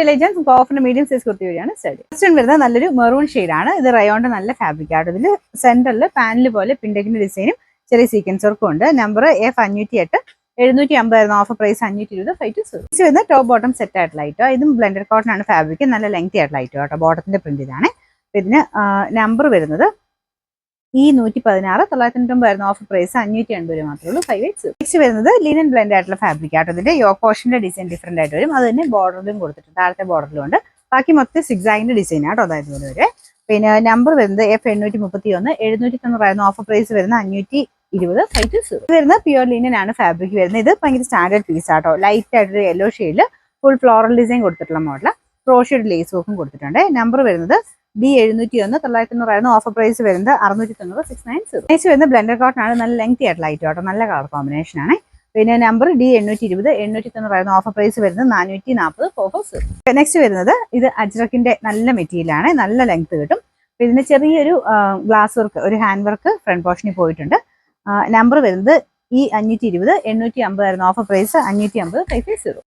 Legends കോഫിന്റെ medium size kurti വഴിയാണ് study. First വരുന്നത് നല്ലൊരു മെറൂൺ ഷെയ്ഡാണ്. ഇത് റയോണിന്റെ നല്ല ഫാബ്രിക് ആണ്. ഇതിൽ സെന്ററിൽ പാനൽ പോലെ പിൻഡക്കിന്റെ ഡിസൈനും ചെറിയ സീക്വൻസ് വർക്കും ഉണ്ട്. Number F508 750 offer price 520 520. വരുന്ന ടോപ്പ് ബോട്ടം സെറ്റ് ആയിട്ടുള്ള ഐറ്റോ. ഇതും ബ്ലെൻഡഡ് കോട്ടൺ ആണ് ഫാബ്രിക്. നല്ല ലെങ്തി ആയിട്ടുള്ള ഐറ്റോ കേട്ടോ. ബോട്ടത്തിന്റെ പ്രിന്റ് ഇതാണ്. ഇതിന് നമ്പർ വരുന്നത് E116 990 ഓഫർ പ്രൈസ് 580 മാത്രമേ ഉള്ളൂ 580. നെക്സ്റ്റ് വരുന്നത് ലിനൻ ബ്ലെൻഡ് ആയിട്ടുള്ള ഫാബ്രിക് ആട്ടോ. ഇതിന്റെ യോക്ക് പോർഷന്റെ ഡിസൈൻ ഡിഫറെന്റ് ആയിട്ട് വരും. അത് തന്നെ ബോർഡറിലും കൊടുത്തിട്ടുണ്ട്. താഴത്തെ ബോർഡറിലും ഉണ്ട്. ബാക്കി മൊത്തം സിക്സാഗിന്റെ ഡിസൈൻ ആട്ടോ. അതായത് പോലെ വരെ. പിന്നെ നമ്പർ വരുന്നത് F831 790 ഓഫർ പ്രൈസ് വരുന്ന 520 520. ഇത് വരുന്നത് പ്യുവർ ലിനൻ ആണ് ഫാബ്രിക് വരുന്നത്. ഇത് ഭയങ്കര സ്റ്റാൻഡേർഡ് പീസ് ആട്ടോ. ലൈറ്റ് ആയിട്ടൊരു യെല്ലോ ഷെയ്ഡിൽ ഫുൾ ഫ്ലോറൽ ഡിസൈൻ കൊടുത്തിട്ടുള്ള മോഡൽ. ക്രോഷഡ് ലേസ് വർക്കും കൊടുത്തിട്ടുണ്ട്. നമ്പർ വരുന്നത് D701 990 ഓഫർ പ്രൈസ് വരുന്നത് 690 690. നെക്സ്റ്റ് വരുന്നത് ബ്ലെൻഡഡ് കോട്ടൺ ആണ്. നല്ല ലെങ്തി ആയിട്ടുള്ള ഐറ്റം ആട്ടോ. നല്ല കളർ കോമ്പിനേഷൻ ആണ്. പിന്നെ നമ്പർ D820 890 ഓഫർ പ്രൈസ് വരുന്നത് 440 440. നെക്സ്റ്റ് വരുന്നത് ഇത് അജ്രക്കിന്റെ നല്ല മെറ്റീരിയൽ ആണ്. നല്ല ലെങ്ത് കിട്ടും. ഇതിന് ചെറിയൊരു ഗ്ലാസ് വർക്ക്, ഒരു ഹാൻഡ് വർക്ക് ഫ്രണ്ട് പോർഷനിൽ പോയിട്ടുണ്ട്. നമ്പർ വരുന്നത് E520 850 ഓഫർ പ്രൈസ് 550 550.